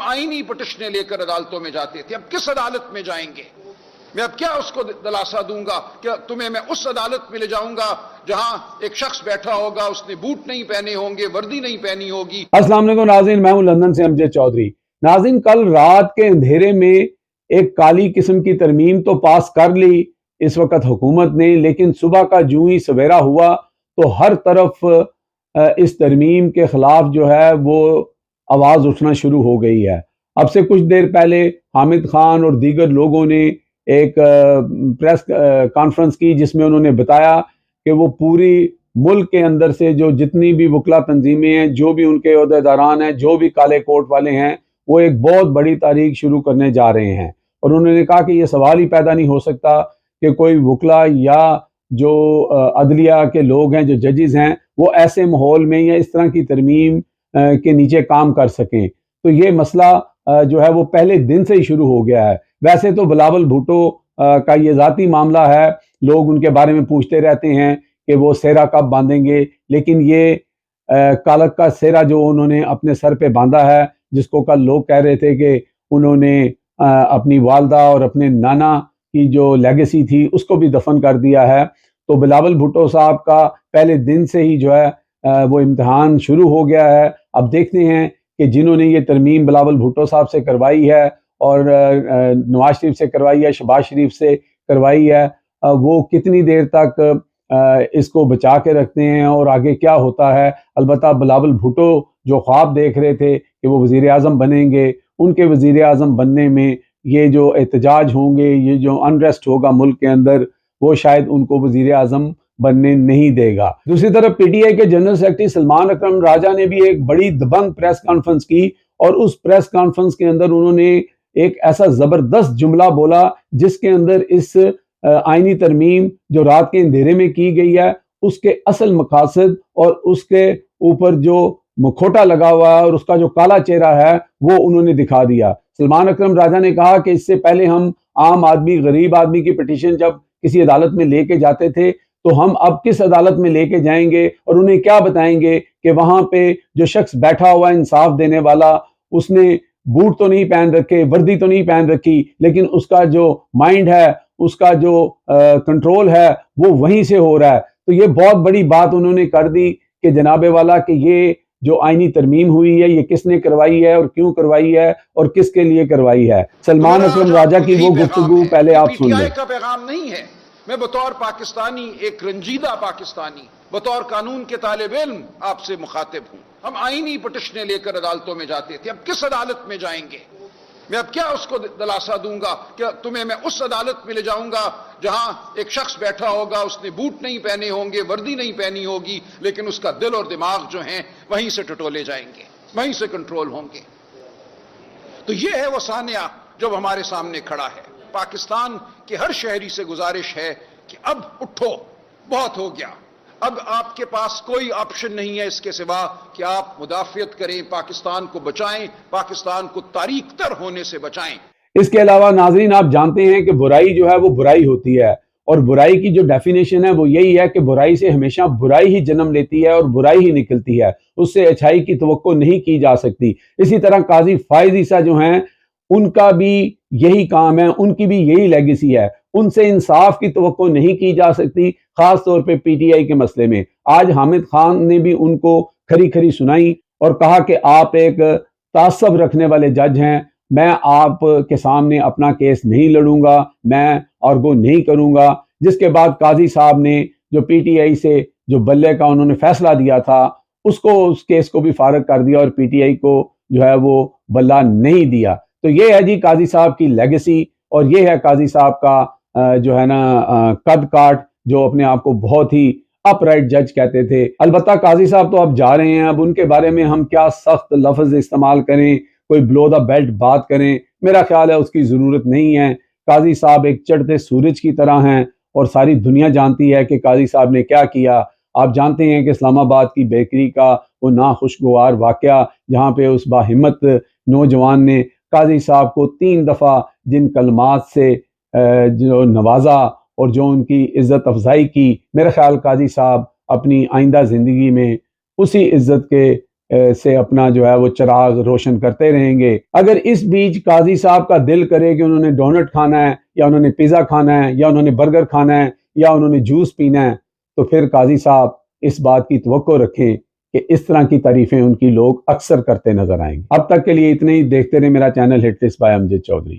آئینی پٹیشنیں لے کر عدالتوں میں جاتے تھے، اب کس عدالت میں جائیں گے؟ میں اب کیا اس کو دلاسا دوں گا کہ تمہیں میں اس عدالت میں لے جاؤں گا جہاں ایک شخص بیٹھا ہوگا، اس نے بوٹ نہیں پہنے ہوں گے، وردی نہیں پہنی ہوگی۔ السلام علیکم ناظرین، میں ہوں لندن سے امجد چودھری۔ ناظرین، کل رات کے اندھیرے میں ایک کالی قسم کی ترمیم تو پاس کر لی اس وقت حکومت نے، لیکن صبح کا جو ہی سویرا ہوا تو ہر طرف اس ترمیم کے خلاف جو ہے وہ آواز اٹھنا شروع ہو گئی ہے۔ اب سے کچھ دیر پہلے حامد خان اور دیگر لوگوں نے ایک پریس کانفرنس کی جس میں انہوں نے بتایا کہ وہ پوری ملک کے اندر سے جو جتنی بھی وکلا تنظیمیں ہیں، جو بھی ان کے عہدیداران ہیں، جو بھی کالے کوٹ والے ہیں، وہ ایک بہت بڑی تحریک شروع کرنے جا رہے ہیں۔ اور انہوں نے کہا کہ یہ سوال ہی پیدا نہیں ہو سکتا کہ کوئی وکلا یا جو عدلیہ کے لوگ ہیں، جو ججز ہیں، وہ ایسے ماحول میں یا اس طرح کی ترمیم کے نیچے کام کر سکیں۔ تو یہ مسئلہ جو ہے وہ پہلے دن سے ہی شروع ہو گیا ہے۔ ویسے تو بلاول بھٹو کا یہ ذاتی معاملہ ہے، لوگ ان کے بارے میں پوچھتے رہتے ہیں کہ وہ سہرا کب باندھیں گے، لیکن یہ کالک کا سہرا جو انہوں نے اپنے سر پہ باندھا ہے، جس کو کل لوگ کہہ رہے تھے کہ انہوں نے اپنی والدہ اور اپنے نانا کی جو لیگیسی تھی اس کو بھی دفن کر دیا ہے۔ تو بلاول بھٹو صاحب کا پہلے دن سے ہی جو ہے وہ امتحان شروع ہو گیا ہے۔ اب دیکھتے ہیں کہ جنہوں نے یہ ترمیم بلاول بھٹو صاحب سے کروائی ہے اور نواز شریف سے کروائی ہے، شہباز شریف سے کروائی ہے، وہ کتنی دیر تک اس کو بچا کے رکھتے ہیں اور آگے کیا ہوتا ہے۔ البتہ بلاول بھٹو جو خواب دیکھ رہے تھے کہ وہ وزیر اعظم بنیں گے، ان کے وزیر اعظم بننے میں یہ جو احتجاج ہوں گے، یہ جو انریسٹ ہوگا ملک کے اندر، وہ شاید ان کو وزیر اعظم بننے نہیں دے گا۔ دوسری طرف پی ٹی آئی کے جنرل سیکرٹری سلمان اکرم راجہ نے بھی ایک بڑی دبنگ پریس کانفرنس کی، اور اس پریس کانفرنس کے اندر انہوں نے ایک ایسا زبردست جملہ بولا جس کے اندر اس آئینی ترمیم جو رات کے اندھیرے میں کی گئی ہے اس کے اصل مقاصد اور اس کے اوپر جو مکھوٹا لگا ہوا ہے اور اس کا جو کالا چہرہ ہے وہ انہوں نے دکھا دیا۔ سلمان اکرم راجہ نے کہا کہ اس سے پہلے ہم عام آدمی، غریب آدمی کی پٹیشن جب کسی عدالت میں لے کے جاتے تھے تو ہم اب کس عدالت میں لے کے جائیں گے اور انہیں کیا بتائیں گے کہ وہاں پہ جو شخص بیٹھا ہوا ہے انصاف دینے والا، اس نے بوٹ تو نہیں پہن رکھے، وردی تو نہیں پہن رکھی، لیکن اس کا جو مائنڈ ہے، اس کا جو کنٹرول ہے وہ وہیں سے ہو رہا ہے۔ تو یہ بہت بڑی بات انہوں نے کر دی کہ جناب والا کہ یہ جو آئینی ترمیم ہوئی ہے یہ کس نے کروائی ہے اور کیوں کروائی ہے اور کس کے لیے کروائی ہے۔ سلمان اکرم راجہ کی وہ گفتگو پہلے آپ سن لیں۔ پی ٹی آئی کا پیغام نہیں ہے، میں بطور پاکستانی، ایک رنجیدہ پاکستانی، بطور قانون کے طالب علم آپ سے مخاطب ہوں۔ ہم آئینی پٹیشنیں لے کر عدالتوں میں جاتے تھے، اب کس عدالت میں جائیں گے؟ میں اب کیا اس کو دلاسا دوں گا کہ تمہیں میں اس عدالت میں لے جاؤں گا جہاں ایک شخص بیٹھا ہوگا، اس نے بوٹ نہیں پہنے ہوں گے، وردی نہیں پہنی ہوگی، لیکن اس کا دل اور دماغ جو ہیں وہیں سے ٹٹولے جائیں گے، وہیں سے کنٹرول ہوں گے۔ تو یہ ہے وہ سانحہ جو ہمارے سامنے کھڑا ہے۔ پاکستان کے ہر شہری سے گزارش ہے کہ اب اٹھو، بہت ہو گیا۔ اب آپ کے پاس کوئی آپشن نہیں ہے اس کے سوا کہ آپ مدافعت کریں، پاکستان کو بچائیں، پاکستان کو تاریک تر ہونے سے بچائیں۔ اس کے علاوہ ناظرین آپ جانتے ہیں کہ برائی جو ہے وہ برائی ہوتی ہے، اور برائی کی جو ڈیفینیشن ہے وہ یہی ہے کہ برائی سے ہمیشہ برائی ہی جنم لیتی ہے اور برائی ہی نکلتی ہے، اس سے اچھائی کی توقع نہیں کی جا سکتی۔ اسی طرح قاضی فائز عیسیٰ جو ہیں ان کا بھی یہی کام ہے، ان کی بھی یہی لیگیسی ہے، ان سے انصاف کی توقع نہیں کی جا سکتی، خاص طور پہ پی ٹی آئی کے مسئلے میں۔ آج حامد خان نے بھی ان کو کھری کھری سنائی اور کہا کہ آپ ایک تعصب رکھنے والے جج ہیں، میں آپ کے سامنے اپنا کیس نہیں لڑوں گا، میں آرگو نہیں کروں گا۔ جس کے بعد قاضی صاحب نے جو پی ٹی آئی سے جو بلے کا انہوں نے فیصلہ دیا تھا اس کیس کو بھی فارغ کر دیا اور پی ٹی آئی کو جو ہے وہ بلہ نہیں دیا۔ تو یہ ہے جی قاضی صاحب کی لیگیسی، اور یہ ہے قاضی صاحب کا جو ہے نا قد کاٹ، جو اپنے آپ کو بہت ہی اپ رائٹ جج کہتے تھے۔ البتہ قاضی صاحب تو اب جا رہے ہیں، اب ان کے بارے میں ہم کیا سخت لفظ استعمال کریں، کوئی بلو دا بیلٹ بات کریں، میرا خیال ہے اس کی ضرورت نہیں ہے۔ قاضی صاحب ایک چڑھتے سورج کی طرح ہیں اور ساری دنیا جانتی ہے کہ قاضی صاحب نے کیا کیا۔ آپ جانتے ہیں کہ اسلام آباد کی بیکری کا وہ ناخوشگوار واقعہ جہاں پہ اس باہمت نوجوان نے قاضی صاحب کو 3 دفعہ جن کلمات سے جو نوازا اور جو ان کی عزت افزائی کی، میرا خیال قاضی صاحب اپنی آئندہ زندگی میں اسی عزت کے سے اپنا جو ہے وہ چراغ روشن کرتے رہیں گے۔ اگر اس بیچ قاضی صاحب کا دل کرے کہ انہوں نے ڈونٹ کھانا ہے یا انہوں نے پیزا کھانا ہے یا انہوں نے برگر کھانا ہے یا انہوں نے جوس پینا ہے، تو پھر قاضی صاحب اس بات کی توقع رکھیں کہ اس طرح کی تعریفیں ان کی لوگ اکثر کرتے نظر آئیں گے۔ اب تک کے لیے اتنے ہی۔ دیکھتے رہیں میرا channel hit list by Amjad Chaudhry.